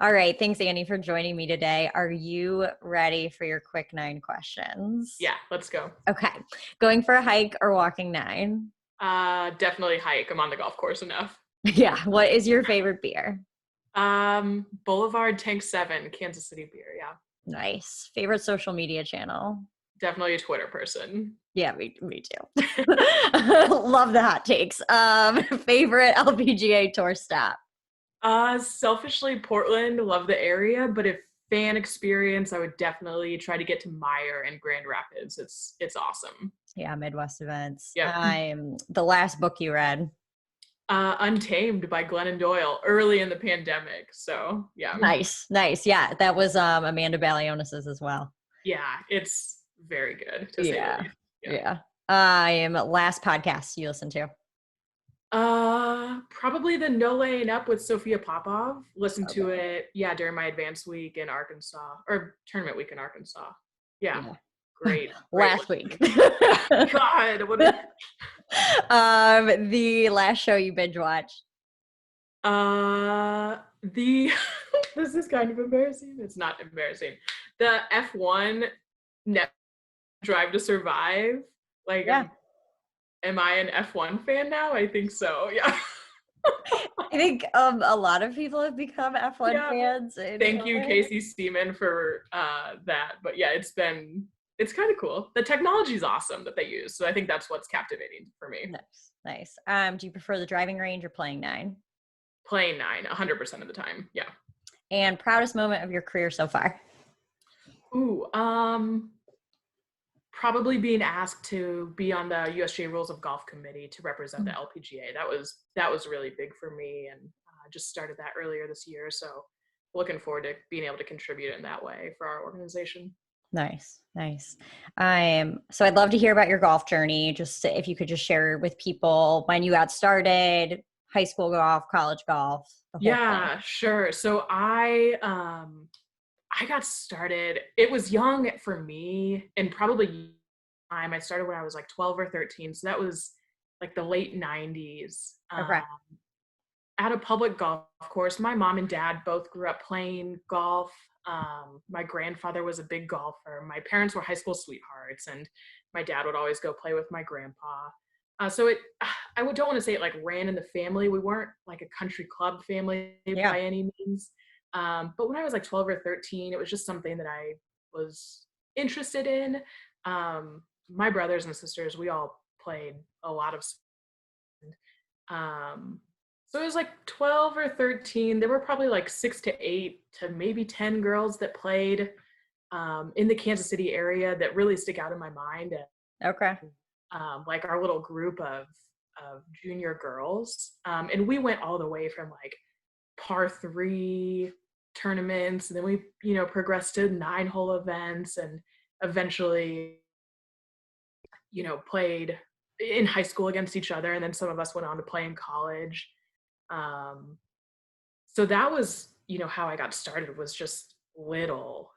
All right. Thanks, Annie, for joining me today. Are you ready for your quick 9 questions? Yeah, let's go. Okay. Going for a hike or walking 9? Definitely hike. I'm on the golf course enough. Yeah. What is your favorite beer? Boulevard Tank 7, Kansas City beer. Yeah, Nice. Favorite social media channel? definitely a Twitter person. Yeah, me too. Love the hot takes. Favorite LPGA tour stop? Selfishly, Portland, love the area, but if fan experience, I would definitely try to get to Meyer and Grand Rapids. It's awesome. Yeah, Midwest events. Yep. The last book you read. Untamed by Glennon Doyle early in the pandemic. So yeah. Nice. Yeah, that was Amanda Balionis's as well. Yeah, it's very good to say the Yeah, least. Yeah. yeah. Last podcast you listened to. Probably the No Laying Up with Sophia Popov. Listened to Okay. it, yeah, during my advanced week in Arkansas or tournament week in Arkansas. Yeah, Yeah. great Last week. listen. Yeah, God, The last show you binge watched. the this is kind of embarrassing. It's not embarrassing. The F1 net Drive to Survive. Like, Yeah. am I an F1 fan now? I think so. Yeah. I think a lot of people have become F1 Yeah. fans. Thank you, Casey Steeman, for that. But yeah, it's kind of cool. The technology is awesome that they use. So I think that's what's captivating for me. Nice. Do you prefer the driving range or playing 9? Playing 9, 100% of the time. Yeah. And proudest moment of your career so far? Ooh, probably being asked to be on the USGA Rules of Golf Committee to represent the LPGA. That was really big for me, and just started that earlier this year. So looking forward to being able to contribute in that way for our organization. Nice. So I'd love to hear about your golf journey. Just if you could just share with people when you got started, high school golf, college golf, the whole thing. Yeah, sure. So I got started. It was young for me, and probably time I started when I was like 12 or 13. So that was like the late 90s. Okay. At a public golf course. My mom and dad both grew up playing golf. My grandfather was a big golfer. My parents were high school sweethearts, and my dad would always go play with my grandpa. Don't want to say it like ran in the family. We weren't like a country club family Yeah. by any means. But when I was like 12 or 13, it was just something that I was interested in. My brothers and sisters, we all played a lot of um, so it was like 12 or 13. There were probably like 6 to 8 to maybe 10 girls that played in the Kansas City area that really stick out in my mind. Okay. Like our little group of junior girls. And we went all the way from like par 3 tournaments. And then we, progressed to 9-hole events and eventually, played in high school against each other. And then some of us went on to play in college. So that was, how I got started, was just little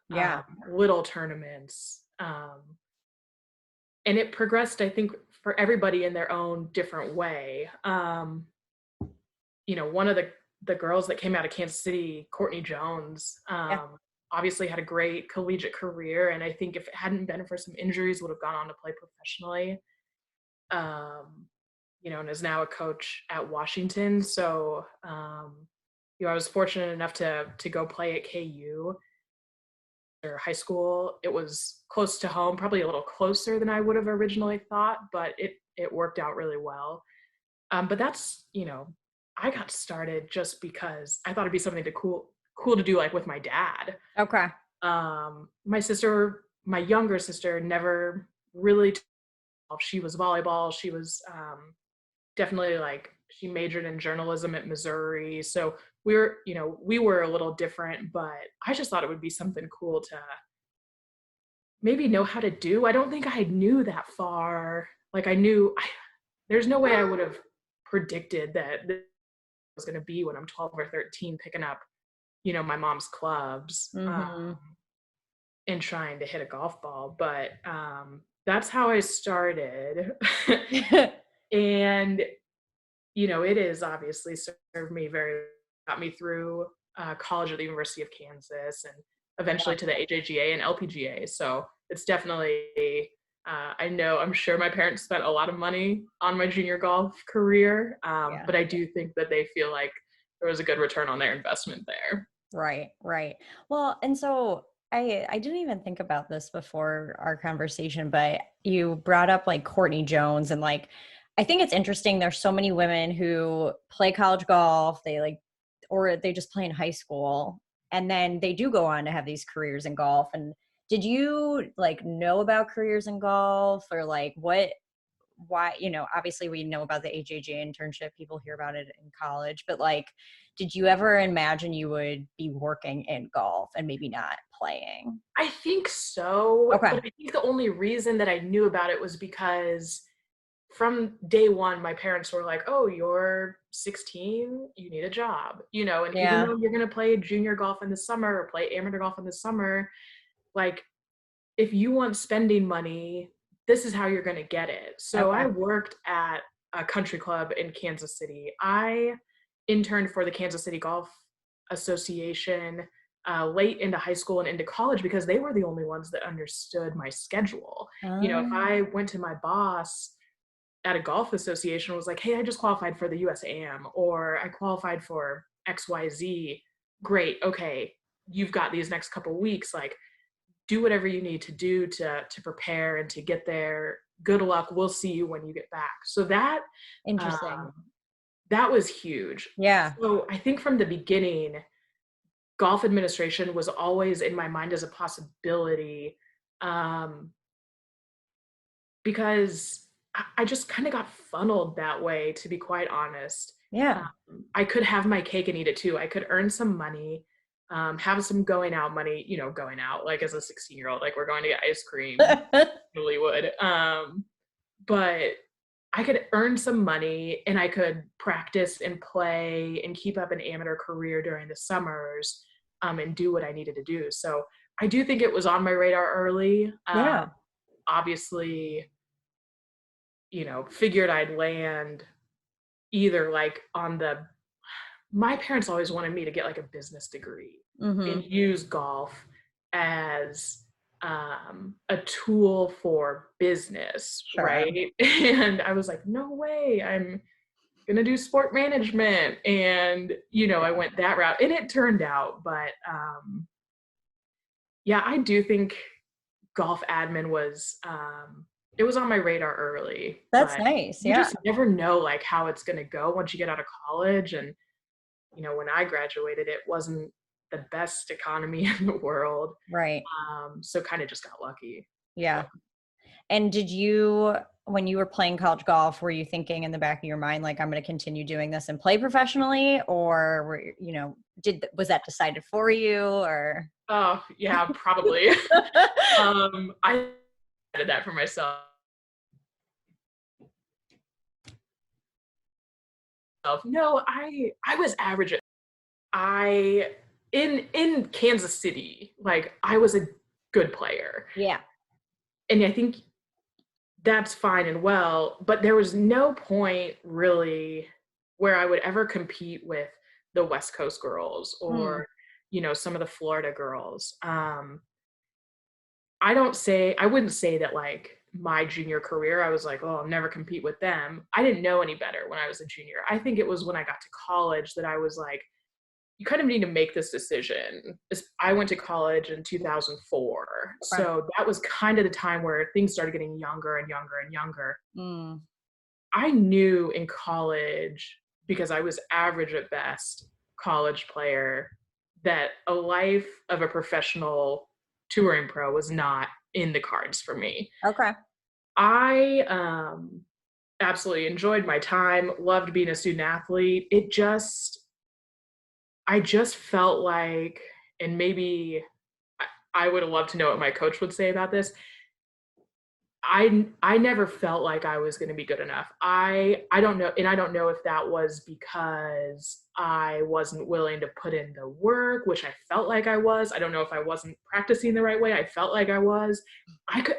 tournaments. And it progressed, I think, for everybody in their own different way. One of the girls that came out of Kansas City, Courtney Jones, Yeah. obviously had a great collegiate career. And I think if it hadn't been for some injuries, would have gone on to play professionally. And is now a coach at Washington. So, I was fortunate enough to go play at KU or high school. It was close to home, probably a little closer than I would have originally thought, but it worked out really well. But that's, I got started just because I thought it'd be something cool to do, like with my dad. Okay. My younger sister never really, she was volleyball. She was definitely like, she majored in journalism at Missouri. So we were a little different, but I just thought it would be something cool to maybe know how to do. I don't think I knew that far. Like there's no way I would have predicted that this was going to be when I'm 12 or 13 picking up, my mom's clubs and trying to hit a golf ball. But that's how I started. And, it has obviously served me got me through college at the University of Kansas, and eventually to the AJGA and LPGA. So it's definitely, I'm sure my parents spent a lot of money on my junior golf career, Yeah. but I do think that they feel like there was a good return on their investment there. Right, right. Well, and so I didn't even think about this before our conversation, but you brought up like Courtney Jones, and like I think it's interesting. There's so many women who play college golf, they like, or they just play in high school, and then they do go on to have these careers in golf. And did you like know about careers in golf, or like what, why, obviously we know about the AJGA internship, people hear about it in college, but like, did you ever imagine you would be working in golf and maybe not playing? I think so, Okay. but I think the only reason that I knew about it was because from day one, my parents were like, "Oh, you're 16, you need a job," and even Yeah. though you're gonna play junior golf in the summer or play amateur golf in the summer, like if you want spending money, this is how you're gonna get it. So I Okay. worked at a country club in Kansas City. I interned for the Kansas City Golf Association late into high school and into college because they were the only ones that understood my schedule. If I went to my boss at a golf association and was like, "Hey, I just qualified for the USAM, or I qualified for XYZ," great, okay, you've got these next couple weeks, like do whatever you need to do to prepare and to get there. Good luck. We'll see you when you get back. So Interesting. um, that was huge. Yeah. So I think from the beginning, golf administration was always in my mind as a possibility, um, because I just kind of got funneled that way, to be quite honest. Yeah. I could have my cake and eat it too. I could earn some money, have some going out money, going out like as a 16-year-old, like we're going to get ice cream, really would. But I could earn some money and I could practice and play and keep up an amateur career during the summers, and do what I needed to do. So I do think it was on my radar early. Yeah. Obviously, figured I'd land either like my parents always wanted me to get like a business degree and Mm-hmm. use golf as a tool for business, Sure. right? And I was like, no way, I'm gonna do sport management. And, I Yeah. went that route and it turned out. But yeah, I do think golf admin was, it was on my radar early, That's but nice. you Yeah. just never know like how it's gonna go once you get out of college. And when I graduated, it wasn't the best economy in the world. Right. So kind of just got lucky. Yeah. But And did you, when you were playing college golf, were you thinking in the back of your mind, like, I'm going to continue doing this and play professionally? Or was that decided for you, or? oh yeah, probably. I did that for myself. No, I was average. I in Kansas City, like I was a good player. Yeah. And I think that's fine and well, but there was no point really where I would ever compete with the West Coast girls Mm. or, some of the Florida girls. I wouldn't say that like my junior career, I was like, oh, I'll never compete with them. I didn't know any better when I was a junior. I think it was when I got to college that I was like, you kind of need to make this decision. I went to college in 2004. Okay. So that was kind of the time where things started getting younger and younger and younger. Mm. I knew in college, because I was average at best college player, that a life of a professional touring pro was not in the cards for me. Okay. I absolutely enjoyed my time, loved being a student athlete. I just felt like, and maybe I would have loved to know what my coach would say about this. I never felt like I was going to be good enough. I don't know, and I don't know if that was because I wasn't willing to put in the work, which I felt like I was. I don't know if I wasn't practicing the right way. I felt like I was.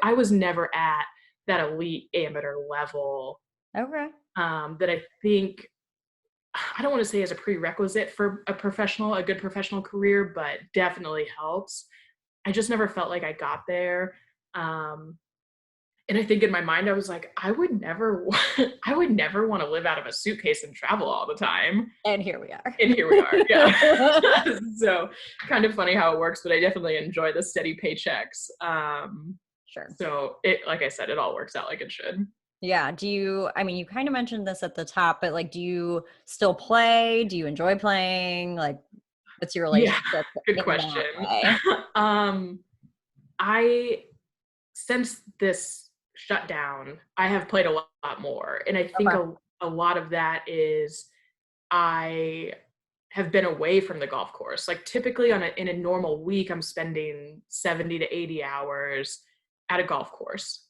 I was never at that elite amateur level, Okay. that I think I don't want to say as a prerequisite for a good professional career, but definitely helps. I just never felt like I got there. Um, and I think in my mind, I was like, I would never want to live out of a suitcase and travel all the time. And here we are. And here we are. Yeah. So kind of funny how it works, but I definitely enjoy the steady paychecks. Sure. So like I said, it all works out like it should. Yeah. I mean, you kind of mentioned this at the top, but like, do you still play? Do you enjoy playing? Like, what's your Yeah. relationship Good in that question. way? um, I since this shutdown, I have played a lot more. And I think Okay. a lot of that is I have been away from the golf course. Like typically in a normal week, I'm spending 70 to 80 hours at a golf course.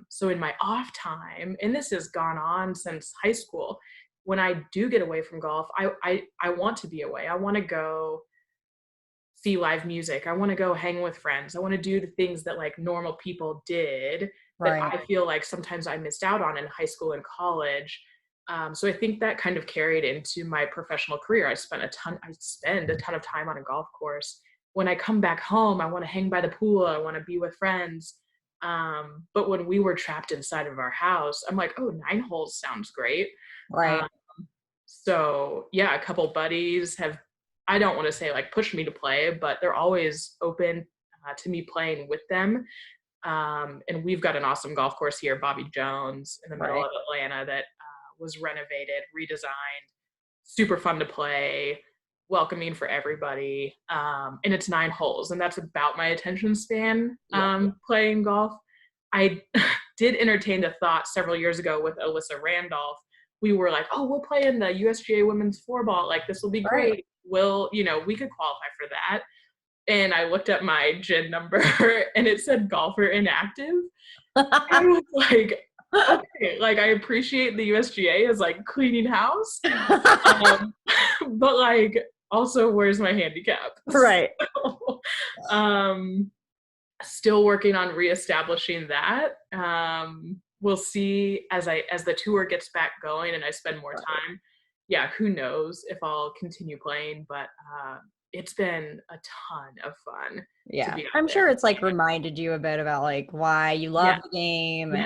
So in my off time, and this has gone on since high school, when I do get away from golf, I want to be away. I want to go see live music. I want to go hang with friends. I want to do the things that like normal people did that Right. I feel like sometimes I missed out on in high school and college. So I think that kind of carried into my professional career. I spend a ton of time on a golf course. When I come back home, I want to hang by the pool. I want to be with friends. But when we were trapped inside of our house, I'm like, oh, 9 holes sounds great. Right. Um, so yeah, a couple buddies have, I don't want to say like push me to play, but they're always open to me playing with them. And we've got an awesome golf course here, Bobby Jones, in the middle Right. of Atlanta that was renovated, redesigned, super fun to play, welcoming for everybody. And it's 9 holes, and that's about my attention span Yeah. playing golf. I did entertain the thought several years ago with Alyssa Randolph. We were like, oh, we'll play in the USGA women's floorball. Like, this will be Right. great. We could qualify for that. And I looked up my GIN number and it said golfer inactive. I was like, okay, like I appreciate the USGA as like cleaning house. Um, but like also where's my handicap? Right. So, um, still working on reestablishing that. We'll see as the tour gets back going and I spend more Right. time. Yeah, who knows if I'll continue playing, but it's been a ton of fun to Yeah. be out I'm there. sure it's like reminded you a bit about like why you love Yeah, the game and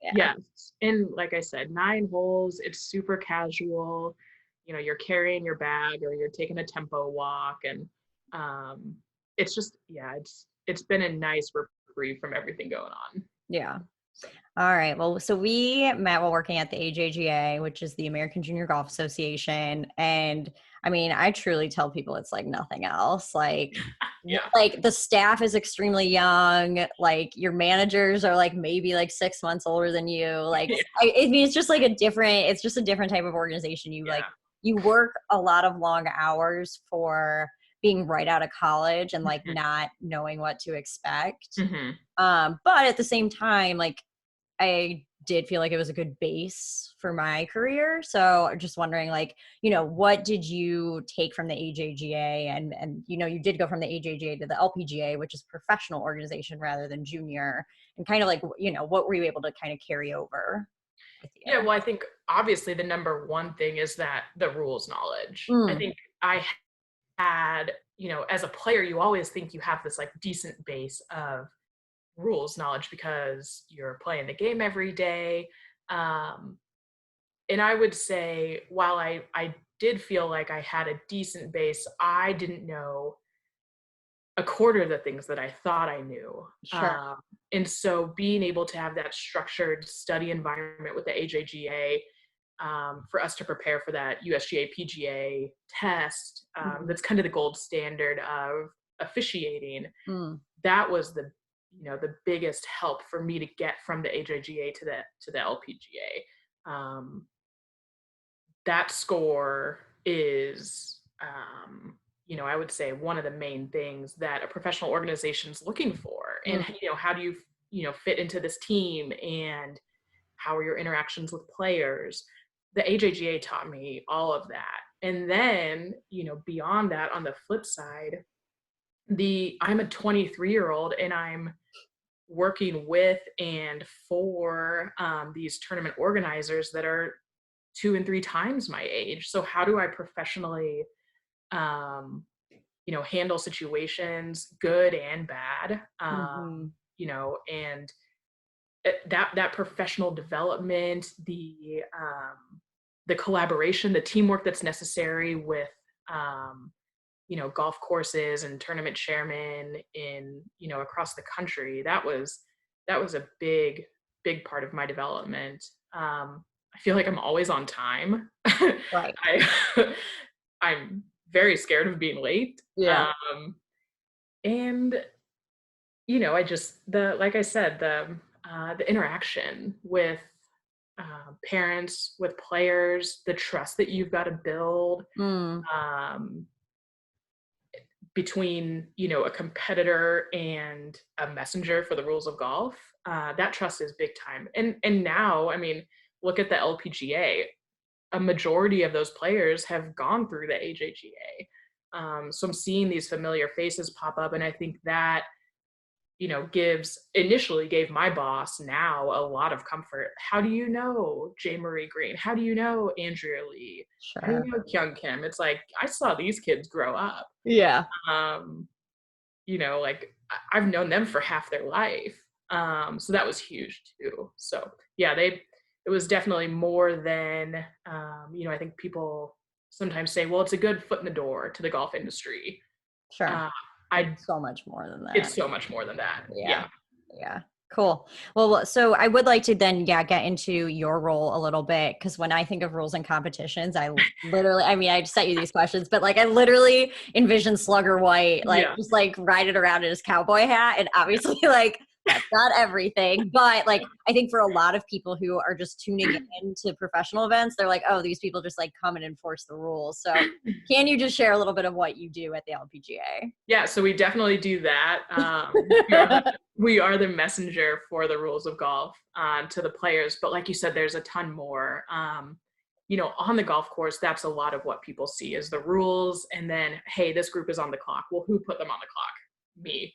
yeah, yeah. yes. And like I said, 9 holes, it's super casual. You're carrying your bag or you're taking a tempo walk, and um, it's just yeah, it's been a nice reprieve from everything going on. Yeah. So All right. Well, so we met while working at the AJGA, which is the American Junior Golf Association. And I mean, I truly tell people it's like nothing else. yeah, Like the staff is extremely young. Like your managers are like maybe like 6 months older than you. yeah, I mean, it's just a different type of organization. You work a lot of long hours for being right out of college and like yeah. not knowing what to expect. Hmm. But at the same time, like I did feel like it was a good base for my career. So I'm just wondering, like, what did you take from the AJGA? And you did go from the AJGA to the LPGA, which is professional organization rather than junior. And kind of like, what were you able to kind of carry over with Yeah, you? well, I think obviously the number one thing is that the rules knowledge. I Mm, think I had, as a player, you always think you have this like decent base of rules knowledge because you're playing the game every day. Um, and I would say, while I did feel like I had a decent base, I didn't know a quarter of the things that I thought I knew. sure. And so being able to have that structured study environment with the AJGA, for us to prepare for that USGA PGA test, Mhm. that's kind of the gold standard of officiating. Mm, That was the biggest help for me to get from the AJGA to the LPGA. That score is, I would say one of the main things that a professional organization is looking for. And, mm, how do you, fit into this team, and how are your interactions with players? The AJGA taught me all of that. And then, beyond that, on the flip side, I'm a 23-year-old and I'm working with and for these tournament organizers that are 2 and 3 times my age. So how do I professionally, um, handle situations, good and bad, Hmm. and that professional development, the collaboration, the teamwork that's necessary with, um, golf courses and tournament chairmen in, across the country. That was a big part of my development. I feel like I'm always on time. Right. I I'm very scared of being late. Yeah. And I just like I said, the interaction with parents, with players, the trust that you've got to build, Mm. um, between a competitor and a messenger for the rules of golf. That trust is big time. And now, I mean, look at the LPGA. A majority of those players have gone through the AJGA. So I'm seeing these familiar faces pop up, and I think that initially gave my boss now a lot of comfort. How do you know J. Marie Green? How do you know Andrea Lee? How do you Sure. know Kyung Kim? It's like I saw these kids grow up. Yeah. Um, like I've known them for half their life. So that was huge too. So yeah, it was definitely more than I think people sometimes say, well, it's a good foot in the door to the golf industry. Sure. Uh, I It's so much more than that. It's so much more than that. Yeah. Yeah. Yeah. Cool. Well, so I would like to then, yeah, get into your role a little bit because when I think of rules and competitions, I mean, I sent you these questions, but like I literally envision Slugger White, like Yeah. just like riding around in his cowboy hat. And Yeah. obviously, like that's not everything. But like I think for a lot of people who are just tuning in to professional events, they're like, oh, these people just like come and enforce the rules. So can you just share a little bit of what you do at the LPGA? Yeah, so we definitely do that. We are the messenger for the rules of golf to the players. But like you said, there's a ton more. On the golf course, that's a lot of what people see is the rules. And then, hey, this group is on the clock. Well, who put them on the clock? Me.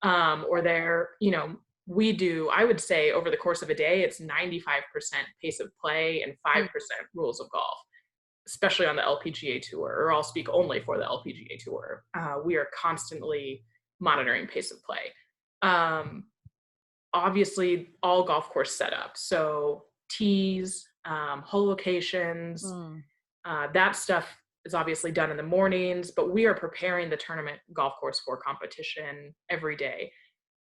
Or they're, I would say over the course of a day, it's 95% pace of play and 5% rules of golf, especially on the LPGA tour, or I'll speak only for the LPGA tour. We are constantly monitoring pace of play. Um, Obviously, all golf course setup. So tees, hole locations, Mm. that stuff is obviously done in the mornings, but we are preparing the tournament golf course for competition every day.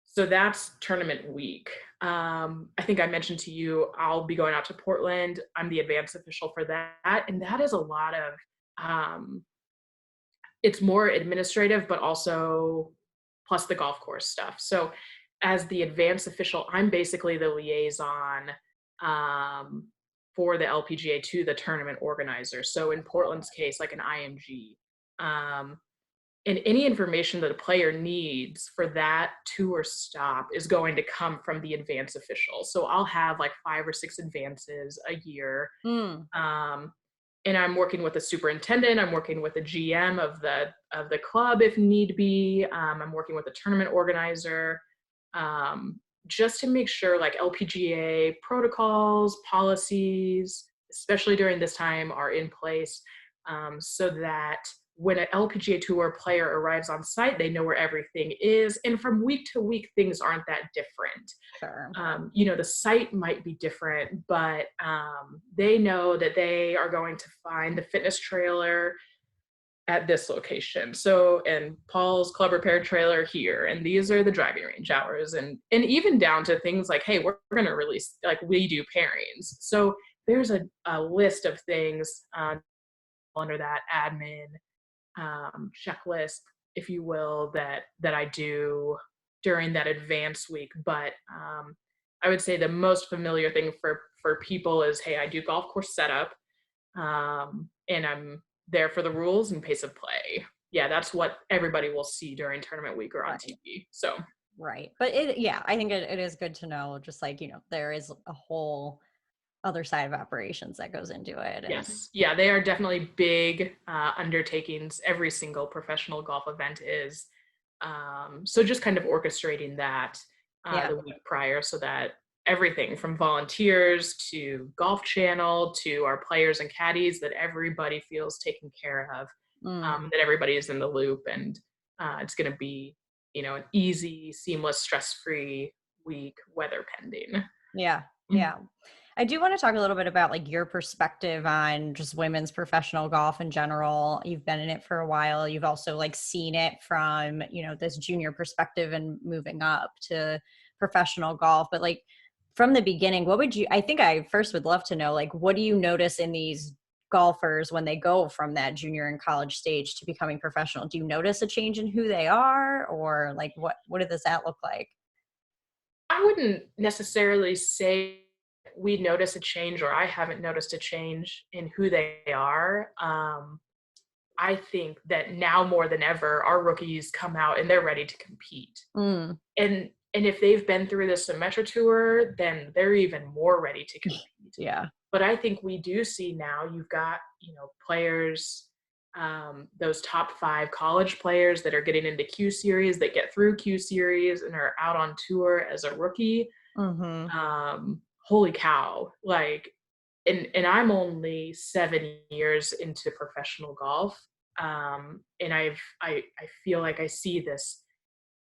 So that's tournament week. I think I mentioned to you, I'll be going out to Portland. I'm the advance official for that. And that is a lot of, um, it's more administrative, but also plus the golf course stuff. So as the advance official, I'm basically the liaison um, for the LPGA to the tournament organizer. So in Portland's case, like an IMG. Um, and any information that a player needs for that tour stop is going to come from the advance official. So I'll have like 5 or 6 advances a year. Mm. Um, and I'm working with a superintendent. I'm working with a GM of the club if need be. I'm working with a tournament organizer, just to make sure like LPGA protocols, policies, especially during this time, are in place, so that when an LPGA Tour player arrives on site, they know where everything is. And from week to week, things aren't that different. Sure. The site might be different, but they know that they are going to find the fitness trailer at this location. So, and Paul's club repair trailer here, and these are the driving range hours, and even down to things like, hey, we're going to release, like we do pairings. So there's a list of things under that admin checklist, if you will, that I do during that advance week. But I would say the most familiar thing for people is, hey, I do golf course setup, and I'm there for the rules and pace of play. Yeah, that's what everybody will see during tournament week or on Right. TV. So Right. But yeah, I think it is good to know just like, there is a whole other side of operations that goes into it. And yes, yeah, they are definitely big undertakings. Every single professional golf event is. So just kind of orchestrating that yeah, the week prior so that everything from volunteers to Golf Channel to our players and caddies, that everybody feels taken care of, Mm. that everybody is in the loop, and it's going to be, an easy, seamless, stress-free week, weather pending. Yeah. Yeah. I do want to talk a little bit about like your perspective on just women's professional golf in general. You've been in it for a while. You've also like seen it from, this junior perspective and moving up to professional golf. But like from the beginning, I think I first would love to know, like, what do you notice in these golfers when they go from that junior and college stage to becoming professional? Do you notice a change in who they are, or like what does that look like? I wouldn't necessarily say we notice a change, or I haven't noticed a change in who they are. I think that now more than ever, our rookies come out and they're ready to compete. Mm, And if they've been through the Symetra tour, then they're even more ready to compete. yeah. But I think we do see now you've got, players, those top 5 college players that are getting into Q series, that get through Q series and are out on tour as a rookie. Mm-hmm. Holy cow. Like, and I'm only 7 years into professional golf. And I feel like I see this,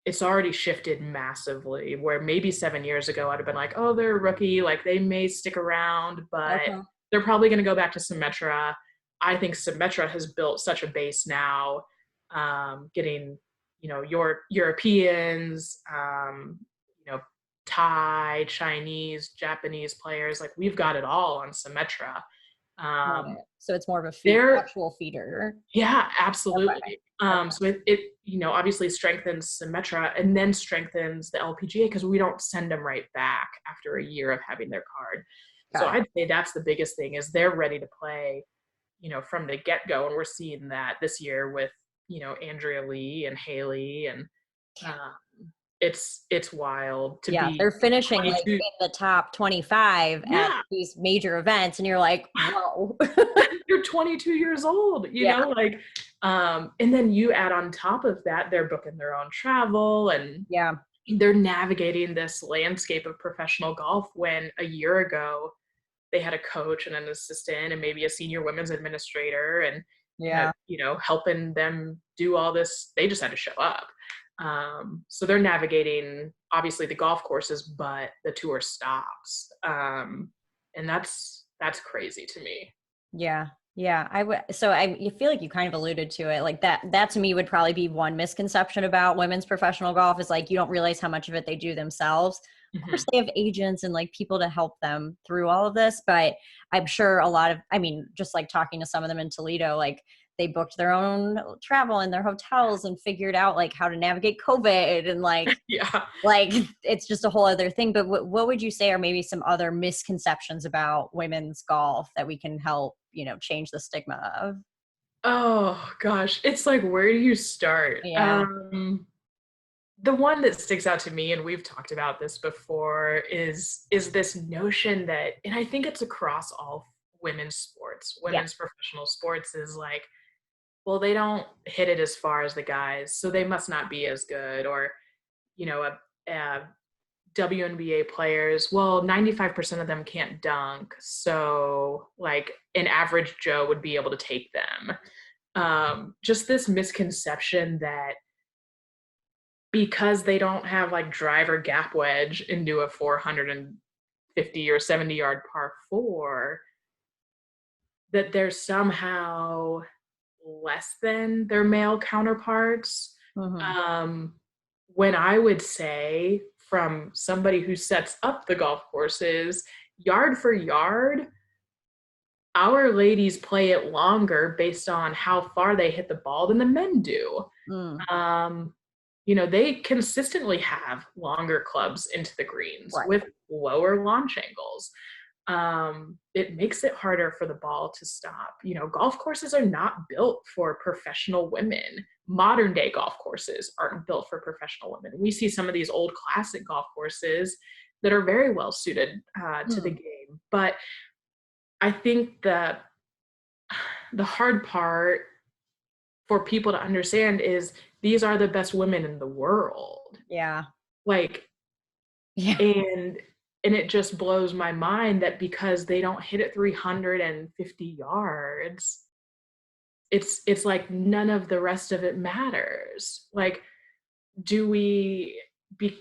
it's already shifted massively, where maybe 7 years ago I'd have been like, oh, they're a rookie, like they may stick around, but Okay. they're probably going to go back to Symetra. I think Symetra has built such a base now, getting, your Europeans, you know, Thai, Chinese, Japanese players, like we've got it all on Symetra. Got Um, it. So it's more of a they're actual feeder. Yeah, Okay. absolutely. Okay. So it obviously strengthens Symetra and then strengthens the LPGA, because we don't send them right back after a year of having their card. So Got it. I'd say that's the biggest thing, is they're ready to play, from the get-go. And we're seeing that this year with, Andrea Lee and Haley, and um, it's wild to Yeah, be they're finishing like 22. in the top 25 at Yeah, these major events, and you're like, whoa. you're 22 years old, Yeah. like, and then you add on top of that, they're booking their own travel, and Yeah. they're navigating this landscape of professional golf, when a year ago they had a coach and an assistant and maybe a senior women's administrator, and Yeah. helping them do all this. They just had to show up. So they're navigating obviously the golf courses, but the tour stops, and that's crazy to me. Yeah. Yeah. You feel like you kind of alluded to it. Like that to me would probably be one misconception about women's professional golf, is like, you don't realize how much of it they do themselves. Of course, Mhm. they have agents and like people to help them through all of this. But I'm sure just like talking to some of them in Toledo, like they booked their own travel and their hotels and figured out like how to navigate COVID and Yeah. like it's just a whole other thing. But what would you say are maybe some other misconceptions about women's golf that we can help, change the stigma of? Oh gosh, it's like, where do you start? Yeah. The one that sticks out to me, and we've talked about this before, is this notion that, and I think it's across all women's sports, Yeah. women's professional sports, is like, well, they don't hit it as far as the guys, so they must not be as good. Or, a WNBA players, well, 95% of them can't dunk, so like an average Joe would be able to take them. Just this misconception that because they don't have like driver gap wedge into a 450 or 70-yard par 4, that they're somehow less than their male counterparts. Hmm. Um, when I would say, from somebody who sets up the golf courses, yard for yard, our ladies play it longer based on how far they hit the ball than the men do. Mm. Um, they consistently have longer clubs into the greens Right. with lower launch angles. It makes it harder for the ball to stop. Golf courses are not built for professional women. Modern day golf courses aren't built for professional women. We see some of these old classic golf courses that are very well suited to the Mm. game. But I think that the hard part for people to understand is these are the best women in the world. Yeah. Like, Yeah. and and it just blows my mind that because they don't hit it 350 yards, it's like none of the rest of it matters. Like, do we be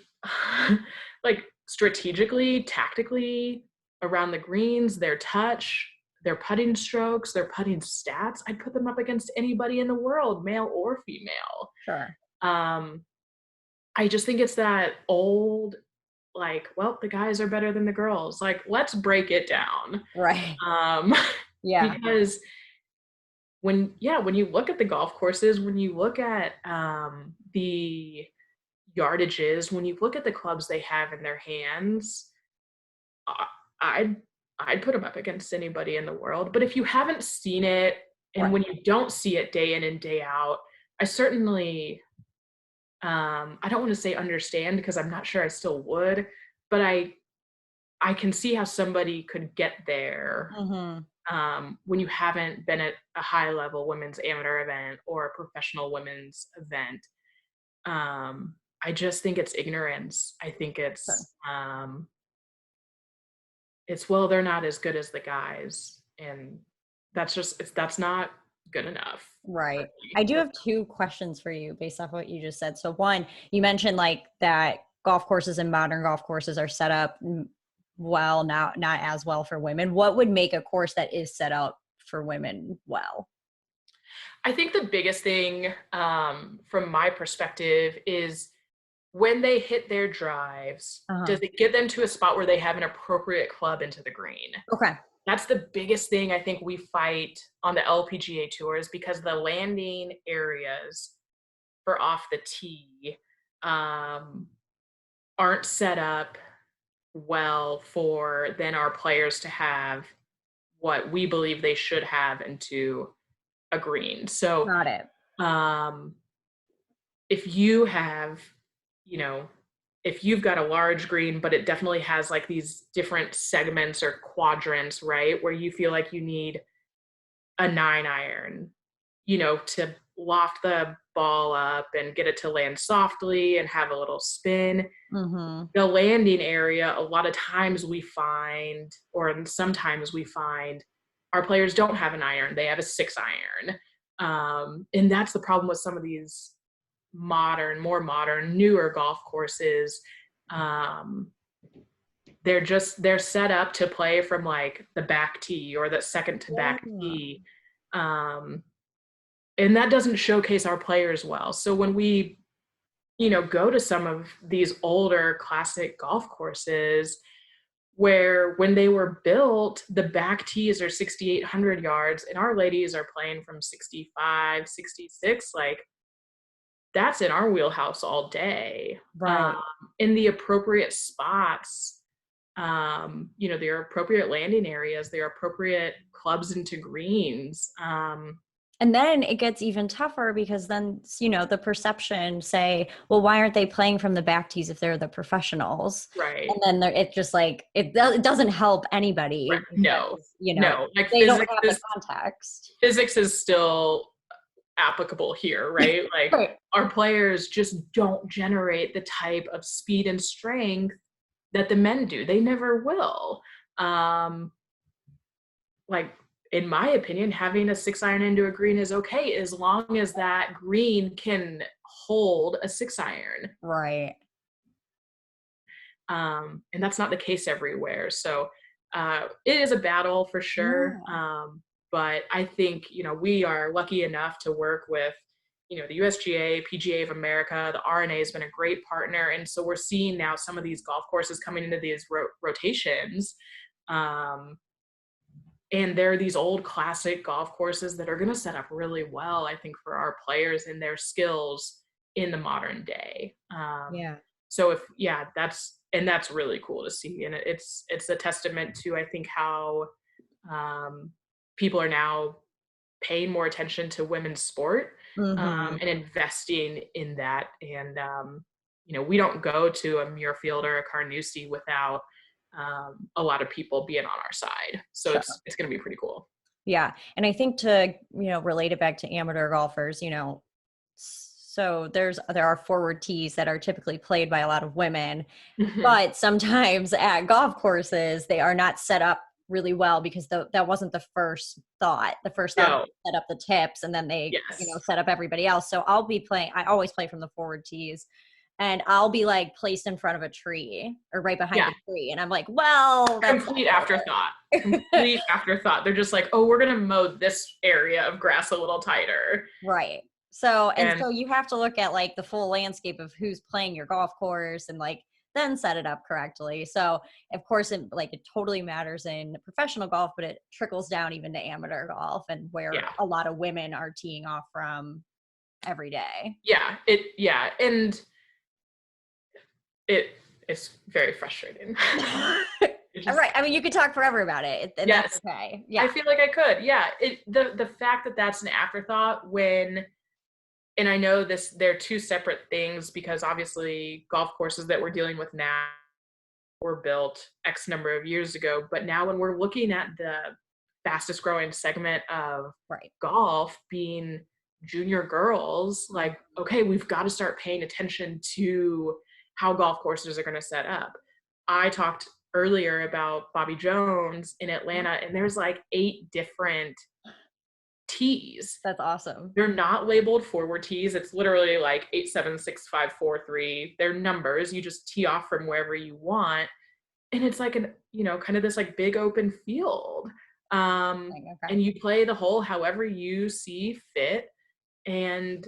like strategically, tactically around the greens, their touch, their putting strokes, their putting stats? I'd put them up against anybody in the world, male or female. Sure. Um, I just think it's that old, like, well, the guys are better than the girls. Like, let's break it down. Right. Um, Yeah. because when you look at the golf courses, when you look at the yardages, when you look at the clubs they have in their hands, I- I'd I'd put them up against anybody in the world. But if you haven't seen it, and Right. when you don't see it day in and day out, I certainly I don't want to say understand, because I'm not sure I still would, but I can see how somebody could get there Hmm. when you haven't been at a high level women's amateur event or a professional women's event. I just think it's ignorance. I think Sure. it's, well, they're not as good as the guys, and that's not good enough for Right. I me. do have two questions for you based off what you just said. So one, you mentioned like that golf courses and modern golf courses are set up well, now not as well for women. What would make a course that is set up for women well? I think the biggest thing, from my perspective, is when they hit their drives, Uh-huh. does it get them to a spot where they have an appropriate club into the green? Okay. That's the biggest thing I think we fight on the LPGA tours, because the landing areas for off the tee um, aren't set up well for then our players to have what we believe they should have into a green. So Got it. um, if you have, you know, if you've got a large green, but it definitely has like these different segments or quadrants, right, where you feel like you need a 9 iron, to loft the ball up and get it to land softly and have a little spin. Mm-hmm. The landing area, a lot of times we find, or sometimes we find, our players don't have an iron, they have a 6 iron. And that's the problem with some of these more modern, newer golf courses. Um, they're set up to play from like the back tee or the second to Yeah. back tee. Um, and that doesn't showcase our players well. So when we, go to some of these older classic golf courses, where when they were built, the back tees are 6,800 yards and our ladies are playing from 65, 66, like that's in our wheelhouse all day. Right. In the appropriate spots, their appropriate landing areas, their appropriate clubs into greens. And then it gets even tougher because then, the perception say, well, why aren't they playing from the back tees if they're the professionals? Right. And then it just like, it doesn't help anybody Right. No, because, no. Like they don't have the context. physics is still applicable here, right? Like Right. our players just don't generate the type of speed and strength that the men do. They never will. Um, like in my opinion, having a 6 iron into a green is okay as long as that green can hold a 6 iron. Right. And that's not the case everywhere. So it is a battle for sure. Yeah. But I think, we are lucky enough to work with, the USGA, PGA of America, the RNA has been a great partner. And so we're seeing now some of these golf courses coming into these rotations. Um, and there are these old classic golf courses that are going to set up really well, I think, for our players and their skills in the modern day. Yeah. So that's really cool to see, and it's a testament to, I think, how um, people are now paying more attention to women's sport, Mm-hmm. and investing in that. And we don't go to a Muirfield or a Carnoustie without a lot of people being on our side. So Sure. it's going to be pretty cool. Yeah. And I think to, relate it back to amateur golfers, So there are forward tees that are typically played by a lot of women, Mhm. but sometimes at golf courses they are not set up really well because that wasn't the first thought. The first thought was No. to set up the tips and then they, Yes. set up everybody else. So I always play from the forward tees and I'll be like placed in front of a tree or right behind Yeah. a tree. And I'm like, well, that's Complete afterthought. not good. Complete afterthought. They're just like, oh, we're gonna mow this area of grass a little tighter. Right. So, and And so you have to look at like the full landscape of who's playing your golf course and like then set it up correctly. So, of course, it totally matters in professional golf, but it trickles down even to amateur golf and where yeah. a lot of women are teeing off from every day. Yeah. And it's very frustrating. It All just right. I mean, you could talk forever about it, and that's yes. okay. I Yeah. feel like I could. Yeah. The fact that that's an afterthought when and I know they're two separate things because obviously golf courses that we're dealing with now were built X number of years ago. But now when we're looking at the fastest growing segment of Right. golf being junior girls, like, okay, we've got to start paying attention to how golf courses are going to set up. I talked earlier about Bobby Jones in Atlanta, and there's like 8 different tees. That's awesome. They're not labeled forward tees. It's literally like 8, 7, 6, 5, 4, 3. They're numbers. You just tee off from wherever you want. And it's like kind of this like big open field. Okay. And you play the hole however you see fit. And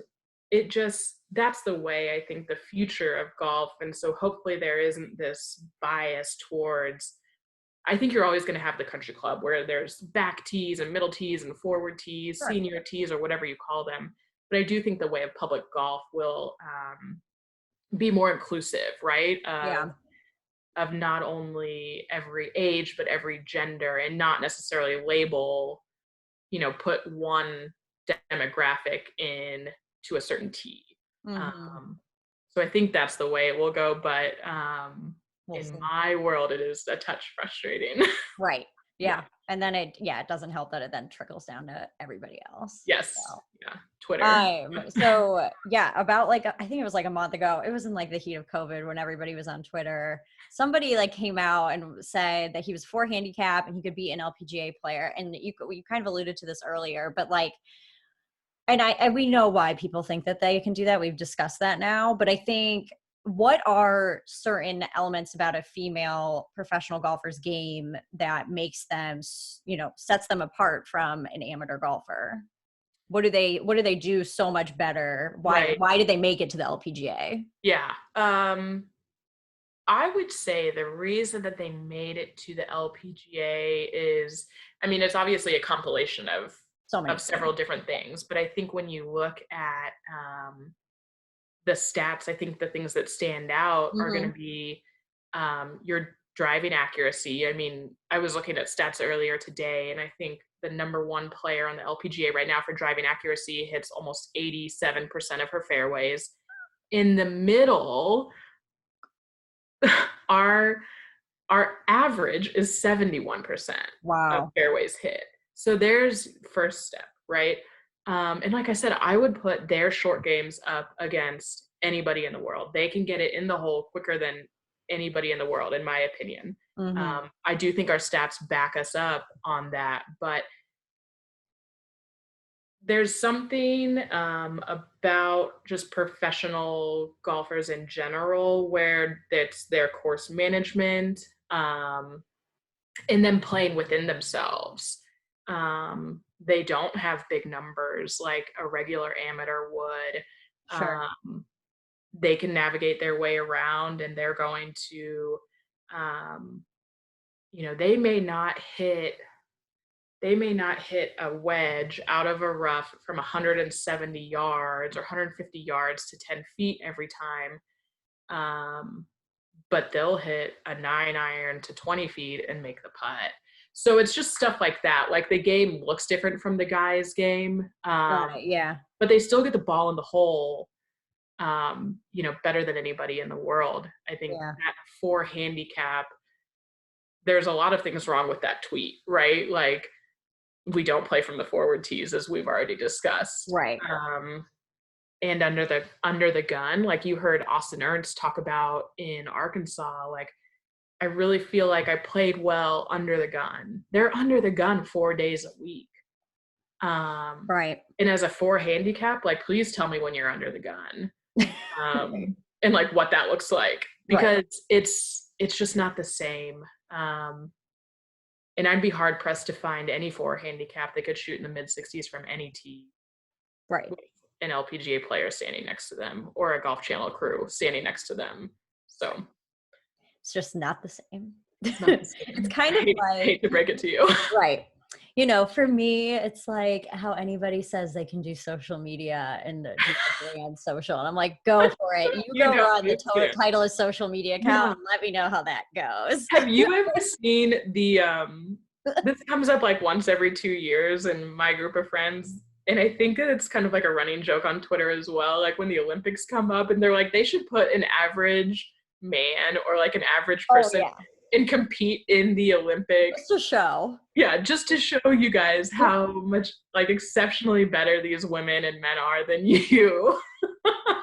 that's the way I think the future of golf. And so hopefully there isn't this bias towards I think you're always going to have the country club where there's back tees and middle tees and forward tees, Sure. senior tees, or whatever you call them. But I do think the way of public golf will be more inclusive, right? Yeah. Of not only every age but every gender, and not necessarily label, put one demographic in to a certain tee. Hmm. Um, so I think that's the way it will go. But We'll in see. my world, it is a touch frustrating. Right. Yeah. Yeah. And then it doesn't help that it then trickles down to everybody else. Yes. So, Yeah. Twitter. so yeah, about like, I think it was like a month ago, it was in like the heat of COVID when everybody was on Twitter. Somebody like came out and said that he was for handicap and he could be an LPGA player. And you kind of alluded to this earlier, but like, and we know why people think that they can do that. We've discussed that now, but I think what are certain elements about a female professional golfer's game that makes them, sets them apart from an amateur golfer? What do they do so much better? Why Right. why did they make it to the LPGA? Yeah. I would say the reason that they made it to the LPGA is, I mean, it's obviously a compilation of So many several things. different things, but I think when you look at the stats, I think the things that stand out are going to Hmm. be your driving accuracy. I mean, I was looking at stats earlier today, and I think the number one player on the LPGA right now for driving accuracy hits almost 87% of her fairways. In the middle, our our average is 71% of Wow. fairways hit. So there's first step, right? And like I said, I would put their short games up against anybody in the world. They can get it in the hole quicker than anybody in the world, in my opinion. Hmm. I do think our stats back us up on that, but there's something about just professional golfers in general where it's their course management and then playing within themselves. They don't have big numbers like a regular amateur would. Sure. They can navigate their way around and they're going to, um, they may not hit a wedge out of a rough from 170 yards or 150 yards to 10 feet every time. But they'll hit a 9 iron to 20 feet and make the putt. So it's just stuff like that. Like the game looks different from the guys' game, Got it. Yeah. but they still get the ball in the hole, better than anybody in the world. I think Yeah. that for handicap, there's a lot of things wrong with that tweet, right? Like we don't play from the forward tees as we've already discussed. Right. and under the gun. Like you heard Austin Ernst talk about in Arkansas, like I really feel like I played well under the gun. They're under the gun 4 days a week. Um, Right. and as a 4 handicap, like please tell me when you're under the gun. Right. And like what that looks like, Right. because it's just not the same. And I'd be hard pressed to find any 4 handicap that could shoot in the mid 60s from any tee Right. with an LPGA player standing next to them or a Golf Channel crew standing next to them. So It's just not the same. it's not the It's same. kind of like, Hate to break it to you. right. You know, for me, it's like how anybody says they can do social media and do something on social. And I'm like, go for it. You You go know, run the me too. title of social media account Yeah. and let me know how that goes. Have you ever seen the this comes up like once every 2 years in my group of friends, and I think that it's kind of like a running joke on Twitter as well, like when the Olympics come up and they're like they should put an average man or like an average Oh, person yeah. and compete in the Olympics. Just a show. Yeah, just to show you guys how much like exceptionally better these women and men are than you.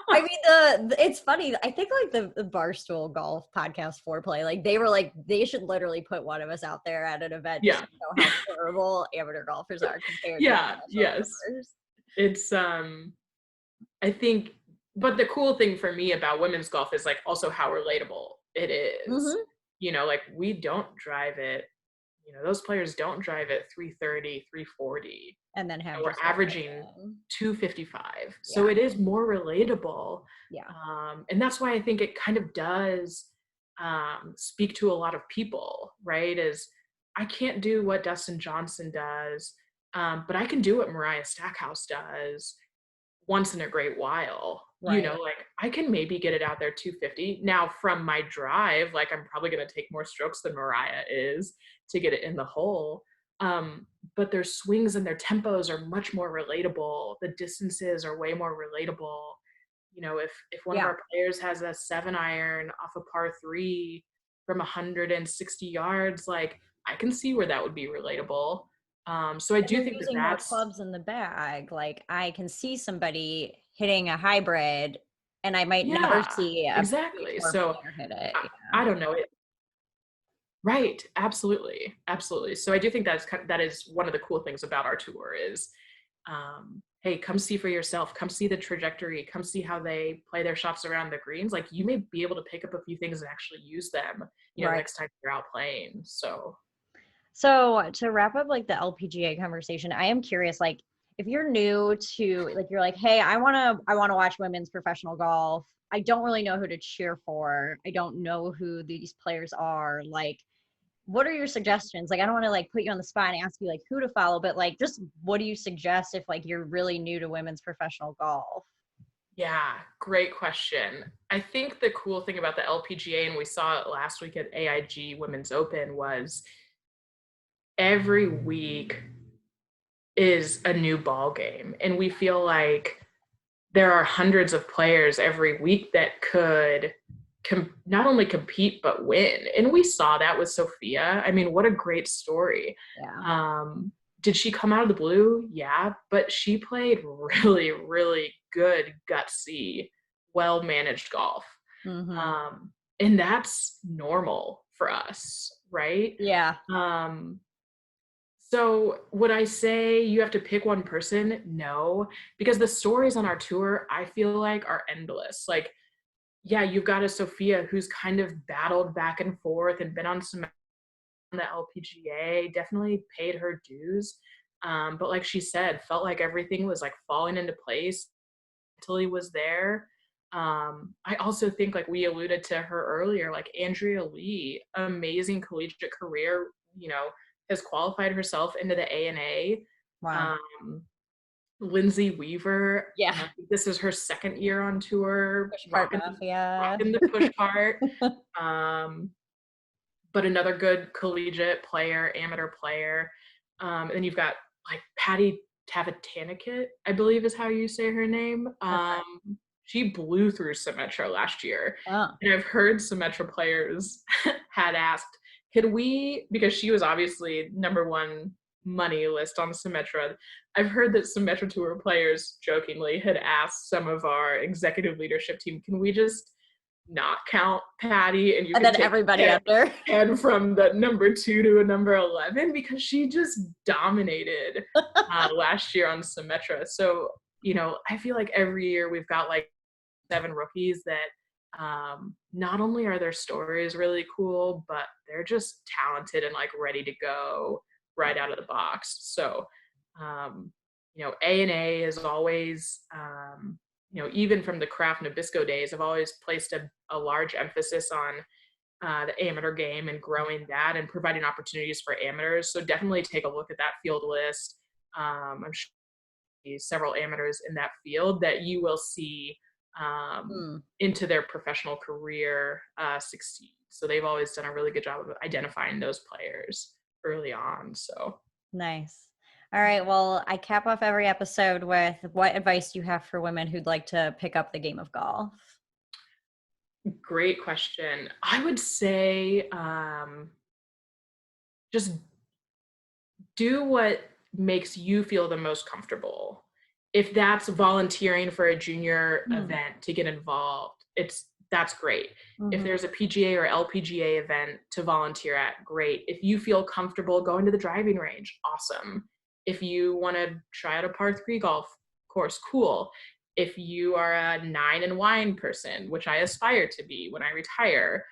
I mean, it's funny. I think like the Barstool Golf podcast foreplay, like they were like, they should literally put one of us out there at an event just Yeah. to show how horrible amateur golfers are compared to Yeah, professional yes. golfers. It's I think, but the cool thing for me about women's golf is like also how relatable it is. Mm-hmm. You know, like we don't drive it, you know, those players don't drive it 330, 340. And then have And we're just averaging everything. 255. So Yeah. it is more relatable. Yeah. And that's why I think it kind of does speak to a lot of people, right? Is I can't do what Dustin Johnson does, but I can do what Mariah Stackhouse does once in a great while. You know, Right. like I can maybe get it out there 250. Now from my drive, like I'm probably going to take more strokes than Mariah is to get it in the hole. But their swings and their tempos are much more relatable. The distances are way more relatable. You know, if one of Yeah. our players has a 7-iron off a par 3 from 160 yards, like I can see where that would be relatable. So I And do they're think that using more that's clubs in the bag. Like I can see somebody hitting a hybrid and I might never yeah, see a exactly. tour So player hit it. I don't know. Right, absolutely, absolutely. So I do think that is one of the cool things about our tour is, hey, come see for yourself. Come see the trajectory. Come see how they play their shots around the greens. Like you may be able to pick up a few things and actually use them, you know, Right. next time you're out playing. So So to wrap up like the LPGA conversation, I am curious, like if you're new to like you're like, hey, I wanna watch women's professional golf. I don't really know who to cheer for. I don't know who these players are. Like, what are your suggestions? Like I don't want to like put you on the spot and ask you like who to follow, but like just what do you suggest if like you're really new to women's professional golf? yeah, great question. I think the cool thing about the LPGA, and we saw it last week at AIG Women's Open, was every week is a new ball game, and we feel like there are hundreds of players every week that could not only compete but win. And we saw that with Sophia. I mean, what a great story. Yeah. Did she come out of the blue? Yeah, but she played really, really good, gutsy, well managed golf. Mm-hmm. And that's normal for us, right? Yeah. So would I say you have to pick one person? No, because the stories on our tour, I feel like, are endless. Like, yeah, you've got a Sophia who's kind of battled back and forth and been on some the LPGA, definitely paid her dues. But like she said, felt like everything was like falling into place until he was there. I also think like we alluded to her earlier, like Andrea Lee, amazing collegiate career, you know, has qualified herself into the ANA. Wow. Um, Lindsay Weaver, Yeah. this is her second year on tour, Push cart mafia. rocking the push cart. Um, but another good collegiate player, amateur player. And then you've got like Patty Tavatanikit, I believe is how you say her name. Okay. She blew through Symetra last year. Oh. And I've heard Symetra players had asked, could we, because she was obviously number one money list on Symetra. I've heard that Symetra Tour players jokingly had asked some of our executive leadership team, can we just not count Patty and you And can then take everybody 10, under. 10 from the number 2 to a number 11, because she just dominated last year on Symetra. So, I feel like every year we've got like 7 rookies that not only are their stories really cool, but they're just talented and like ready to go right out of the box. So, um, A&A is always, even from the Craft Nabisco days, I've always placed a large emphasis on the amateur game and growing that and providing opportunities for amateurs. So definitely take a look at that field list. I'm sure several amateurs in that field that you will see into their professional career succeed. So they've always done a really good job of identifying those players early on. So Nice. All right. Well, I cap off every episode with what advice do you have for women who'd like to pick up the game of golf? great question. I would say just do what makes you feel the most comfortable. If that's volunteering for a junior event to get involved, that's great. If there's a PGA or LPGA event to volunteer at, great. If you feel comfortable going to the driving range, awesome. If you want to try out a par 3 golf course, cool. If you are a 9 and wine person, which I aspire to be when I retire,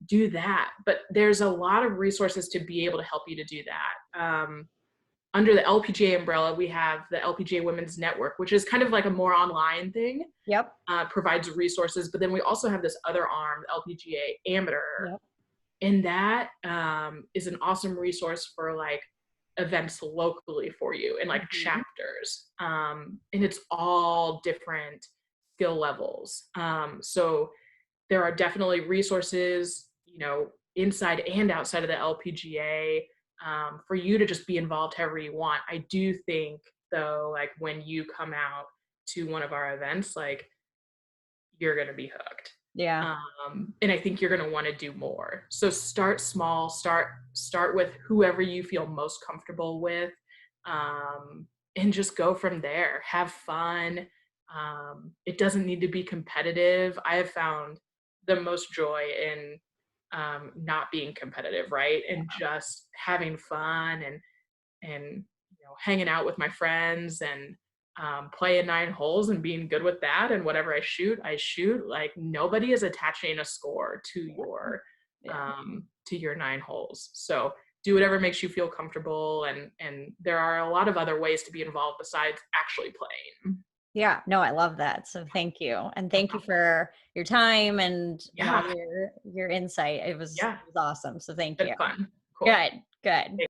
do that. But there's a lot of resources to be able to help you to do that. Under the LPGA umbrella, we have the LPGA Women's Network, which is kind of like a more online thing. Yep. Provides resources, but then we also have this other arm, LPGA Amateur, and that is an awesome resource for like events locally for you and like chapters, and it's all different skill levels. So there are definitely resources, inside and outside of the LPGA, for you to just be involved however you want. I do think though, like when you come out to one of our events, like you're going to be hooked. Yeah. And I think you're going to want to do more. So start small, start with whoever you feel most comfortable with, and just go from there. Have fun. It doesn't need to be competitive. I have found the most joy in not being competitive, right? And just having fun and hanging out with my friends and playing 9 holes and being good with that. And whatever I shoot. Like nobody is attaching a score to your 9 holes. So do whatever makes you feel comfortable. And there are a lot of other ways to be involved besides actually playing. Yeah, no, I love that. So thank you. And thank you for your time and all your insight. It was awesome. So thank you. Fun. Cool. Good.